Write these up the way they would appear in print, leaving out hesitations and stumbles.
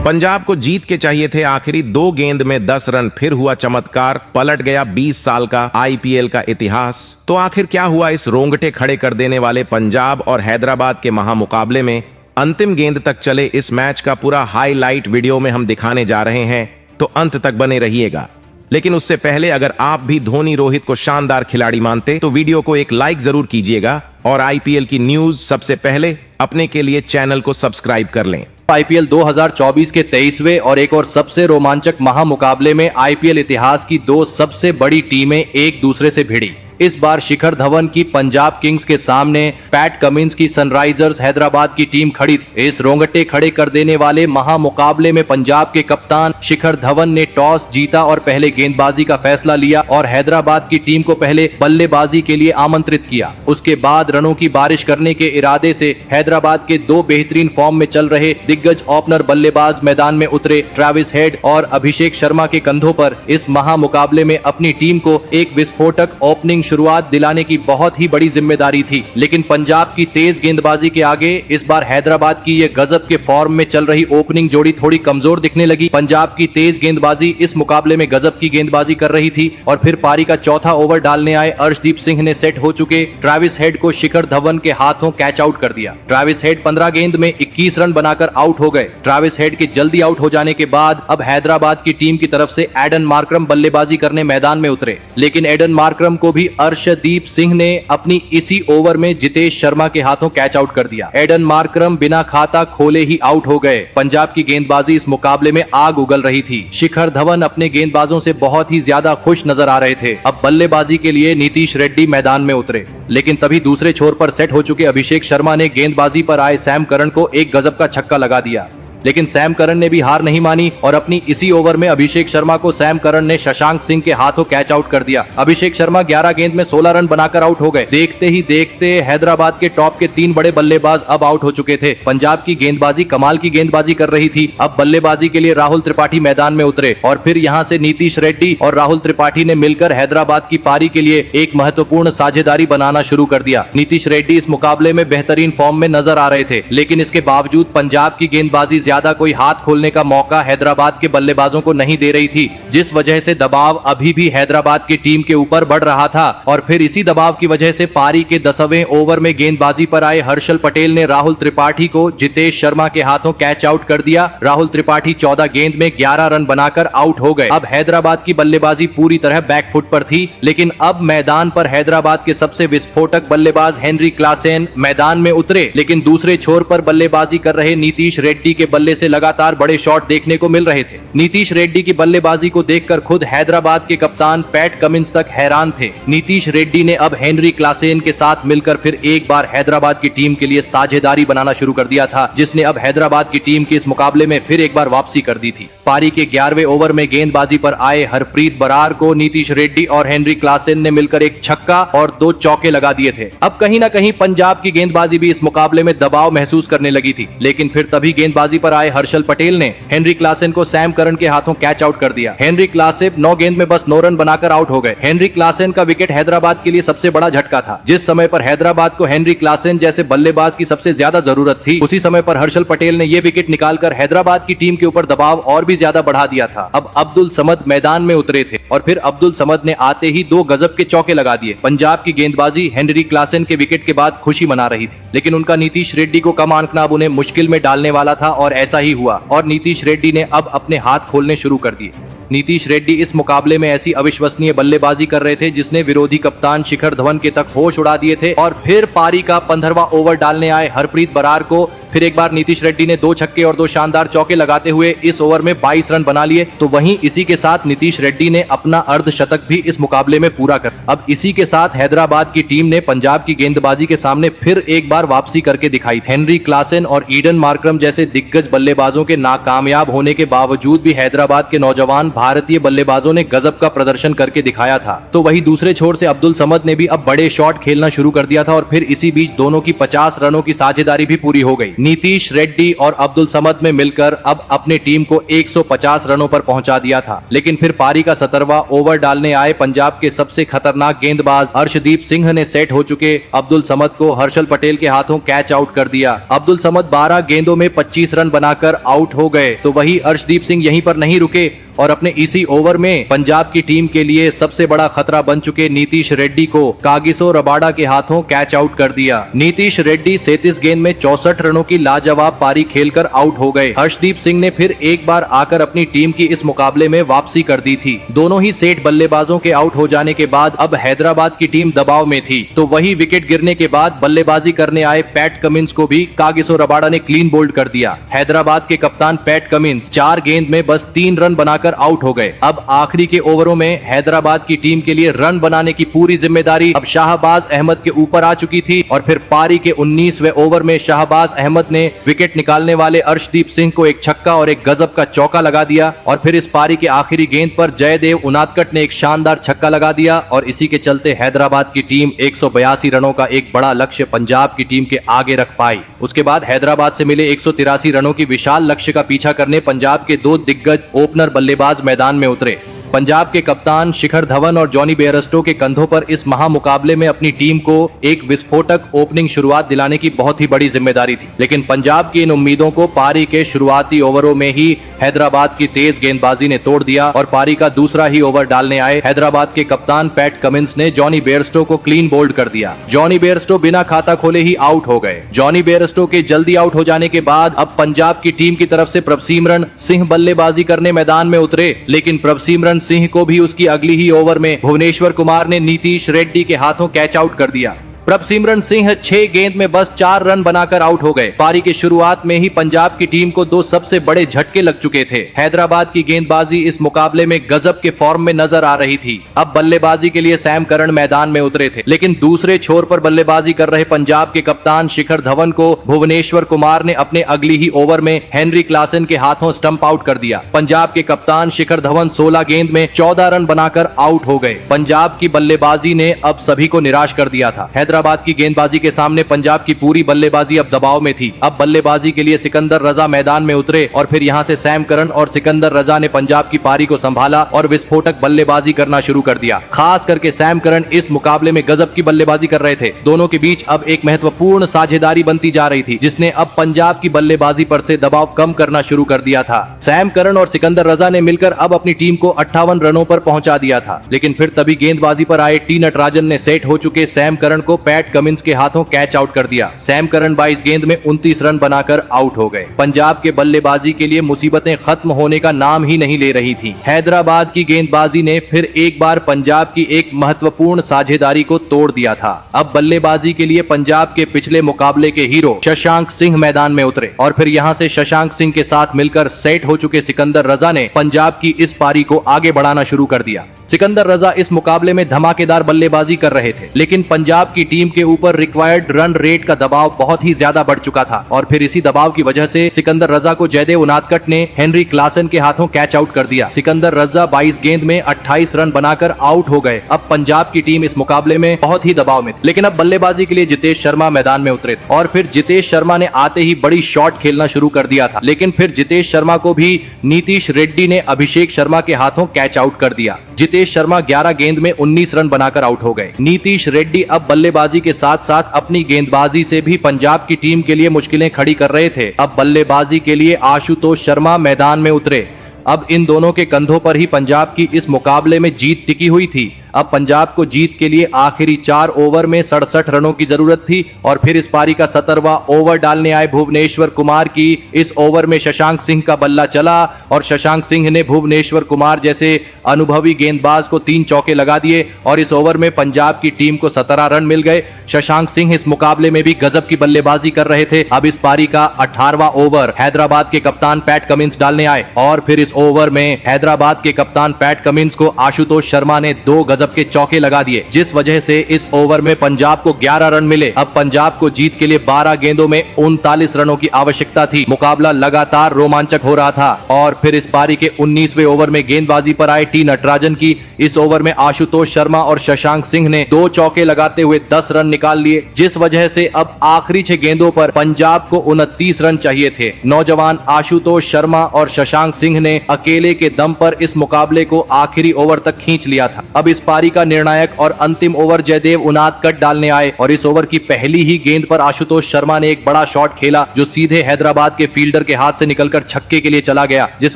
पंजाब को जीत के चाहिए थे आखिरी 2 गेंद में 10 रन, फिर हुआ चमत्कार, पलट गया 20 साल का आईपीएल का इतिहास। तो आखिर क्या हुआ इस रोंगटे खड़े कर देने वाले पंजाब और हैदराबाद के महामुकाबले में? अंतिम गेंद तक चले इस मैच का पूरा हाईलाइट वीडियो में हम दिखाने जा रहे हैं, तो अंत तक बने रहिएगा। लेकिन उससे पहले अगर आप भी धोनी रोहित को शानदार खिलाड़ी मानते तो वीडियो को एक लाइक जरूर कीजिएगा और आईपीएल की न्यूज सबसे पहले अपने के लिए चैनल को सब्सक्राइब कर लें। आईपीएल 2024 के 23वें और एक और सबसे रोमांचक महामुकाबले में आईपीएल इतिहास की 2 सबसे बड़ी टीमें एक दूसरे से भिड़ी। इस बार शिखर धवन की पंजाब किंग्स के सामने पैट कमिंस की सनराइजर्स हैदराबाद की टीम खड़ी थी। इस रोंगटे खड़े कर देने वाले महामुकाबले में पंजाब के कप्तान शिखर धवन ने टॉस जीता और पहले गेंदबाजी का फैसला लिया और हैदराबाद की टीम को पहले बल्लेबाजी के लिए आमंत्रित किया। उसके बाद रनों की बारिश करने के इरादे से हैदराबाद के 2 बेहतरीन फॉर्म में चल रहे दिग्गज ओपनर बल्लेबाज मैदान में उतरे। ट्रेविस हेड और अभिषेक शर्मा के कंधों पर इस महामुकाबले में अपनी टीम को एक विस्फोटक ओपनिंग शुरुआत दिलाने की बहुत ही बड़ी जिम्मेदारी थी। लेकिन पंजाब की तेज गेंदबाजी के आगे इस बार हैदराबाद की ये गजब के फॉर्म में चल रही ओपनिंग जोड़ी थोड़ी कमजोर दिखने लगी। पंजाब की तेज गेंदबाजी इस मुकाबले में गजब की गेंदबाजी कर रही थी और फिर पारी का चौथा ओवर डालने आए अर्शदीप सिंह ने सेट हो चुके ट्रेविस हेड को शिखर धवन के हाथों कैच आउट कर दिया। ट्रेविस हेड 15 गेंद में 21 रन बनाकर आउट हो गए। ट्रेविस हेड के जल्दी आउट हो जाने के बाद अब हैदराबाद की टीम की तरफ से एडन मार्करम बल्लेबाजी करने मैदान में उतरे। लेकिन एडन मार्करम को भी अर्शदीप सिंह ने अपनी इसी ओवर में जितेश शर्मा के हाथों कैच आउट कर दिया। एडन मार्करम बिना खाता खोले ही आउट हो गए। पंजाब की गेंदबाजी इस मुकाबले में आग उगल रही थी। शिखर धवन अपने गेंदबाजों से बहुत ही ज्यादा खुश नजर आ रहे थे। अब बल्लेबाजी के लिए नीतीश रेड्डी मैदान में उतरे। लेकिन तभी दूसरे छोर पर सेट हो चुके अभिषेक शर्मा ने गेंदबाजी पर आए सैम करन को एक गजब का छक्का लगा दिया। लेकिन सैम करन ने भी हार नहीं मानी और अपनी इसी ओवर में अभिषेक शर्मा को सैम करन ने शशांक सिंह के हाथों कैच आउट कर दिया। अभिषेक शर्मा 11 गेंद में 16 रन बनाकर आउट हो गए। देखते ही देखते हैदराबाद के टॉप के 3 बड़े बल्लेबाज अब आउट हो चुके थे। पंजाब की गेंदबाजी कमाल की गेंदबाजी कर रही थी। अब बल्लेबाजी के लिए राहुल त्रिपाठी मैदान में उतरे और फिर यहां से नीतीश रेड्डी और राहुल त्रिपाठी ने मिलकर हैदराबाद की पारी के लिए एक महत्वपूर्ण साझेदारी बनाना शुरू कर दिया। नीतीश रेड्डी इस मुकाबले में बेहतरीन फॉर्म में नजर आ रहे थे, लेकिन इसके बावजूद पंजाब की गेंदबाजी ज्यादा कोई हाथ खोलने का मौका हैदराबाद के बल्लेबाजों को नहीं दे रही थी, जिस वजह से दबाव अभी भी हैदराबाद की टीम के ऊपर बढ़ रहा था। और फिर इसी दबाव की वजह से पारी के 10वें ओवर में गेंदबाजी पर आए हर्षल पटेल ने राहुल त्रिपाठी को जितेश शर्मा के हाथों कैच आउट कर दिया। राहुल त्रिपाठी 14 गेंद में 11 रन बनाकर आउट हो गए। अब हैदराबाद की बल्लेबाजी पूरी तरह बैकफुट पर थी, लेकिन अब मैदान पर हैदराबाद के सबसे विस्फोटक बल्लेबाज हेनरी क्लासेन मैदान में उतरे। लेकिन दूसरे छोर पर बल्लेबाजी कर रहे नीतीश रेड्डी के बल्ले से लगातार बड़े शॉट देखने को मिल रहे थे। नीतीश रेड्डी की बल्लेबाजी को देखकर खुद हैदराबाद के कप्तान पैट कमिंस तक हैरान थे। नीतीश रेड्डी ने अब हेनरी क्लासेन के साथ मिलकर फिर एक बार हैदराबाद की टीम के लिए साझेदारी बनाना शुरू कर दिया था, जिसने अब हैदराबाद की टीम की इस मुकाबले में फिर एक बार वापसी कर दी थी। पारी के 11वें ओवर में गेंदबाजी पर आए हरप्रीत बरार को नीतीश रेड्डी और हेनरी क्लासेन ने मिलकर एक छक्का और 2 चौके लगा दिए थे। अब कहीं ना कहीं पंजाब की गेंदबाजी भी इस मुकाबले में दबाव महसूस करने लगी थी, लेकिन फिर तभी गेंदबाजी पर आए हर्षल पटेल ने हेनरी क्लासेन को सैम करन के हाथों कैच आउट कर दिया। हेनरी क्लासेन 9 गेंद में बस 9 रन बनाकर आउट हो गए। हेनरी क्लासेन का विकेट हैदराबाद के लिए सबसे बड़ा झटका था। जिस समय पर हैदराबाद को हेनरी क्लासेन जैसे बल्लेबाज की सबसे ज्यादा जरूरत थी, उसी समय पर हर्षल पटेल ने यह विकेट निकालकर हैदराबाद की टीम के ऊपर दबाव और भी ज्यादा बढ़ा दिया था। अब अब्दुल समद मैदान में उतरे थे और फिर अब्दुल समद ने आते ही 2 गजब के चौके लगा दिए। पंजाब की गेंदबाजी हेनरी क्लासेन के विकेट के बाद खुशी मना रही थी, लेकिन उनका नीतीश रेड्डी को कम आंकना अब उन्हें मुश्किल में डालने वाला था और ऐसा ही हुआ और नीतीश रेड्डी ने अब अपने हाथ खोलने शुरू कर दिए। नीतीश रेड्डी इस मुकाबले में ऐसी अविश्वसनीय बल्लेबाजी कर रहे थे जिसने विरोधी कप्तान शिखर धवन के तक होश उड़ा दिए थे। और फिर पारी का 15वां ओवर डालने आए हरप्रीत बरार को फिर एक बार नीतीश रेड्डी ने 2 छक्के और 2 शानदार चौके लगाते हुए इस ओवर में 22 रन बना लिए। तो वहीं इसी के साथ नीतीश रेड्डी ने अपना अर्धशतक भी इस मुकाबले में पूरा कर। अब इसी के साथ हैदराबाद की टीम ने पंजाब की गेंदबाजी के सामने फिर एक बार वापसी करके दिखाई। हेनरी क्लासेन और ईडन मार्करम जैसे दिग्गज बल्लेबाजों के नाकामयाब होने के बावजूद भी हैदराबाद के नौजवान भारतीय बल्लेबाजों ने गजब का प्रदर्शन करके दिखाया था, तो वही दूसरे छोर से अब्दुल समद ने भी अब बड़े शॉट खेलना शुरू कर दिया था और फिर इसी बीच दोनों की 50 रनों की साझेदारी भी पूरी हो गई। नीतीश रेड्डी और अब्दुल समद में मिलकर अब अपने टीम को 150 रनों पर पहुंचा दिया था, लेकिन फिर पारी का 17वां ओवर डालने आए पंजाब के सबसे खतरनाक गेंदबाज अर्शदीप सिंह ने सेट हो चुके अब्दुल समद को हर्षल पटेल के हाथों कैच आउट कर दिया। अब्दुल समद 12 गेंदों में 25 रन बनाकर आउट हो गए, तो वही अर्शदीप सिंह यहीं पर नहीं रुके और अपने इसी ओवर में पंजाब की टीम के लिए सबसे बड़ा खतरा बन चुके नीतीश रेड्डी को कागिसो रबाडा के हाथों कैच आउट कर दिया। नीतीश रेड्डी 37 गेंद में 64 रनों की लाजवाब पारी खेलकर आउट हो गए। हर्षदीप सिंह ने फिर एक बार आकर अपनी टीम की इस मुकाबले में वापसी कर दी थी। दोनों ही सेठ बल्लेबाजों के आउट हो जाने के बाद अब हैदराबाद की टीम दबाव में थी, तो वही विकेट गिरने के बाद बल्लेबाजी करने आए पैट कमिंस को भी कागिसो रबाडा ने क्लीन बोल्ड कर दिया। हैदराबाद के कप्तान पैट कमिंस 4 गेंद में बस 3 रन बनाकर आउट हो गए। अब आखिरी के ओवरों में हैदराबाद की टीम के लिए रन बनाने की पूरी जिम्मेदारी अब शाहबाज अहमद के ऊपर आ चुकी थी और फिर पारी के 19वें ओवर में शाहबाज अहमद ने विकेट निकालने वाले अर्शदीप सिंह को एक छक्का और एक गजब का चौका लगा दिया और फिर इस पारी के आखिरी गेंद पर जयदेव उनादकट ने एक शानदार छक्का लगा दिया और इसी के चलते हैदराबाद की टीम 182 रनों का एक बड़ा लक्ष्य पंजाब की टीम के आगे रख पाई। उसके बाद हैदराबाद से मिले 183 रनों की विशाल लक्ष्य का पीछा करने पंजाब के 2 दिग्गज ओपनर बल्लेबाज मैदान में उतरे। पंजाब के कप्तान शिखर धवन और जॉनी बेयरस्टो के कंधों पर इस महामुकाबले में अपनी टीम को एक विस्फोटक ओपनिंग शुरुआत दिलाने की बहुत ही बड़ी जिम्मेदारी थी, लेकिन पंजाब की इन उम्मीदों को पारी के शुरुआती ओवरों में ही हैदराबाद की तेज गेंदबाजी ने तोड़ दिया और पारी का दूसरा ही ओवर डालने आए हैदराबाद के कप्तान पैट कमिंस ने जॉनी बेयरस्टो को क्लीन बोल्ड कर दिया। जॉनी बेयरस्टो बिना खाता खोले ही आउट हो गए। जॉनी बेयरस्टो के जल्दी आउट हो जाने के बाद अब पंजाब की टीम की तरफ से प्रभसिमरन सिंह बल्लेबाजी करने मैदान में उतरे, लेकिन प्रभसिमरन सिंह को भी उसकी अगली ही ओवर में भुवनेश्वर कुमार ने नीतीश रेड्डी के हाथों कैच आउट कर दिया। प्रभसिमरन सिंह 6 गेंद में बस 4 रन बनाकर आउट हो गए। पारी की शुरुआत में ही पंजाब की टीम को 2 सबसे बड़े झटके लग चुके थे। हैदराबाद की गेंदबाजी इस मुकाबले में गजब के फॉर्म में नजर आ रही थी। अब बल्लेबाजी के लिए सैम करन मैदान में उतरे थे, लेकिन दूसरे छोर पर बल्लेबाजी कर रहे पंजाब के कप्तान शिखर धवन को भुवनेश्वर कुमार ने अपने अगली ही ओवर में हेनरी क्लासन के हाथों स्टंप आउट कर दिया। पंजाब के कप्तान शिखर धवन 16 गेंद में 14 रन बनाकर आउट हो गए। पंजाब की बल्लेबाजी ने अब सभी को निराश कर दिया था। हैदराबाद की गेंदबाजी के सामने पंजाब की पूरी बल्लेबाजी अब दबाव में थी। अब बल्लेबाजी के लिए सिकंदर रजा मैदान में उतरे और फिर यहां से सैम करन और सिकंदर रजा ने पंजाब की पारी को संभाला और विस्फोटक बल्लेबाजी करना शुरू कर दिया। खास करके सैम करन इस मुकाबले में गजब की बल्लेबाजी कर रहे थे। दोनों के बीच अब एक महत्वपूर्ण साझेदारी बनती जा रही थी, जिसने अब पंजाब की बल्लेबाजी पर से दबाव कम करना शुरू कर दिया था। सैम करन और सिकंदर रजा ने मिलकर अब अपनी टीम को 58 रनों पर पहुंचा दिया था, लेकिन फिर तभी गेंदबाजी पर आए टी नटराजन ने सेट हो चुके सैम करन को पैट कमिंस के हाथों कैच आउट कर दिया। सैम करन 22 गेंद में 29 रन बनाकर आउट हो गए। पंजाब के बल्लेबाजी के लिए मुसीबतें खत्म होने का नाम ही नहीं ले रही थी। हैदराबाद की गेंदबाजी ने फिर एक बार पंजाब की एक महत्वपूर्ण साझेदारी को तोड़ दिया था। अब बल्लेबाजी के लिए पंजाब के पिछले मुकाबले के हीरो शशांक सिंह मैदान में उतरे और फिर यहां से शशांक सिंह के साथ मिलकर सेट हो चुके सिकंदर रजा ने पंजाब की इस पारी को आगे बढ़ाना शुरू कर दिया। सिकंदर रजा इस मुकाबले में धमाकेदार बल्लेबाजी कर रहे थे, लेकिन पंजाब की टीम के ऊपर रिक्वायर्ड रन रेट का दबाव बहुत ही ज्यादा बढ़ चुका था और फिर इसी दबाव की वजह से सिकंदर रजा को जयदेव उनादकट ने हेनरी क्लासन के हाथों कैच आउट कर दिया। सिकंदर रजा 22 गेंद में 28 रन बनाकर आउट हो गए। अब पंजाब की टीम इस मुकाबले में बहुत ही दबाव में थी, लेकिन अब बल्लेबाजी के लिए जितेश शर्मा मैदान में उतरे थे और फिर जितेश शर्मा ने आते ही बड़ी शॉट खेलना शुरू कर दिया था, लेकिन फिर जितेश शर्मा को भी नीतीश रेड्डी ने अभिषेक शर्मा के हाथों कैच आउट कर दिया। जितेश शर्मा 11 गेंद में 19 रन बनाकर आउट हो गए। नीतीश रेड्डी अब बल्लेबाजी के साथ साथ अपनी गेंदबाजी से भी पंजाब की टीम के लिए मुश्किलें खड़ी कर रहे थे। अब बल्लेबाजी के लिए आशुतोष शर्मा मैदान में उतरे। अब इन दोनों के कंधों पर ही पंजाब की इस मुकाबले में जीत टिकी हुई थी। अब पंजाब को जीत के लिए आखिरी 4 ओवर में 67 रनों की जरूरत थी और फिर इस पारी का 17वां ओवर डालने आए भुवनेश्वर कुमार की इस ओवर में शशांक सिंह का बल्ला चला और शशांक सिंह ने भुवनेश्वर कुमार जैसे अनुभवी गेंदबाज को 3 चौके लगा दिए और इस ओवर में पंजाब की टीम को 17 रन मिल गए। शशांक सिंह इस मुकाबले में भी गजब की बल्लेबाजी कर रहे थे। अब इस पारी का 18वां ओवर हैदराबाद के कप्तान पैट कमिंस डालने आए और फिर इस ओवर में हैदराबाद के कप्तान पैट कमिंस को आशुतोष शर्मा ने 2 गजब गजब के चौके लगा दिए, जिस वजह से इस ओवर में पंजाब को 11 रन मिले। अब पंजाब को जीत के लिए 12 गेंदों में 39 रनों की आवश्यकता थी। मुकाबला लगातार रोमांचक हो रहा था और फिर इस पारी के 19वें ओवर में गेंदबाजी पर आए टी नटराजन की। इस ओवर में आशुतोष शर्मा और शशांक सिंह ने 2 चौके लगाते हुए 10 रन निकाल लिए, जिस वजह से अब आखिरी 6 गेंदों पर पंजाब को 29 रन चाहिए थे। नौजवान आशुतोष शर्मा और शशांक सिंह ने अकेले के दम पर इस मुकाबले को आखिरी ओवर तक खींच लिया था। अब इस पारी का निर्णायक और अंतिम ओवर जयदेव उनादकट डालने आए और इस ओवर की पहली ही गेंद पर आशुतोष शर्मा ने एक बड़ा शॉट खेला जो सीधे हैदराबाद के फील्डर के हाथ से निकलकर छक्के के लिए चला गया, जिस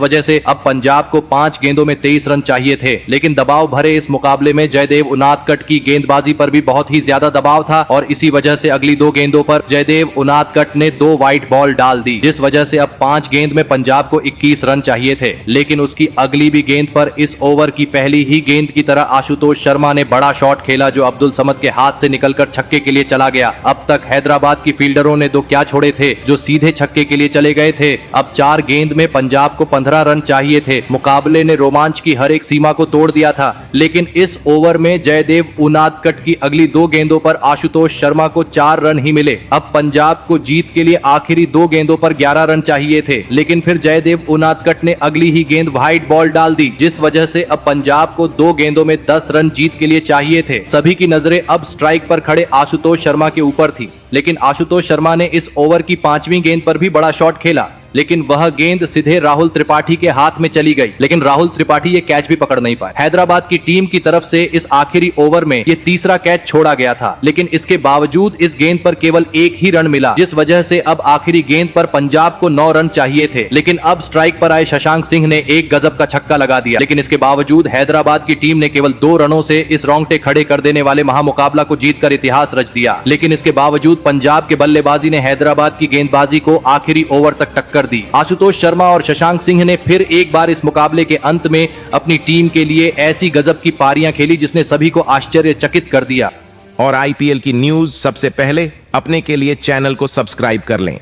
वजह से अब पंजाब को 5 गेंदों में 23 रन चाहिए थे। लेकिन दबाव भरे इस मुकाबले में जयदेव उनादकट की गेंदबाजी पर भी बहुत ही ज्यादा दबाव था और इसी वजह से अगली 2 गेंदों पर जयदेव उनादकट ने 2 वाइट बॉल डाल दी, जिस वजह से अब 5 गेंद में पंजाब को 21 रन चाहिए थे। लेकिन उसकी अगली भी गेंद पर इस ओवर की पहली ही गेंद की तरह आशुतोष शर्मा ने बड़ा शॉट खेला जो अब्दुल समद के हाथ से निकलकर छक्के के लिए चला गया। अब तक हैदराबाद की फील्डरों ने 2 क्या छोड़े थे जो सीधे छक्के के लिए चले गए थे। अब 4 गेंद में पंजाब को 15 रन चाहिए थे। मुकाबले ने रोमांच की हर एक सीमा को तोड़ दिया था, लेकिन इस ओवर में जयदेव उनादकट की अगली 2 गेंदों पर आशुतोष शर्मा को 4 रन ही मिले। अब पंजाब को जीत के लिए आखिरी 2 गेंदों पर 11 रन चाहिए थे, लेकिन फिर जयदेव उनादकट ने अगली ही गेंद व्हाइट बॉल डाल दी, जिस वजह से अब पंजाब को 2 गेंदों में 10 रन जीत के लिए चाहिए थे। सभी की नजरें अब स्ट्राइक पर खड़े आशुतोष शर्मा के ऊपर थी, लेकिन आशुतोष शर्मा ने इस ओवर की 5वीं गेंद पर भी बड़ा शॉट खेला, लेकिन वह गेंद सीधे राहुल त्रिपाठी के हाथ में चली गई, लेकिन राहुल त्रिपाठी ये कैच भी पकड़ नहीं पाए। हैदराबाद की टीम की तरफ से इस आखिरी ओवर में ये तीसरा कैच छोड़ा गया था, लेकिन इसके बावजूद इस गेंद पर केवल 1 ही रन मिला, जिस वजह से अब आखिरी गेंद पर पंजाब को 9 रन चाहिए थे। लेकिन अब स्ट्राइक पर आए शशांक सिंह ने एक गजब का छक्का लगा दिया, लेकिन इसके बावजूद हैदराबाद की टीम ने केवल 2 रनों से इस रोंगटे खड़े कर देने वाले महामुकाबला को जीतकर इतिहास रच दिया। लेकिन इसके बावजूद पंजाब के बल्लेबाजी ने हैदराबाद की गेंदबाजी को आखिरी ओवर तक टक्कर दी। आशुतोष शर्मा और शशांक सिंह ने फिर एक बार इस मुकाबले के अंत में अपनी टीम के लिए ऐसी गजब की पारियां खेली जिसने सभी को आश्चर्यचकित कर दिया। और आईपीएल की न्यूज सबसे पहले अपने के लिए चैनल को सब्सक्राइब कर लें।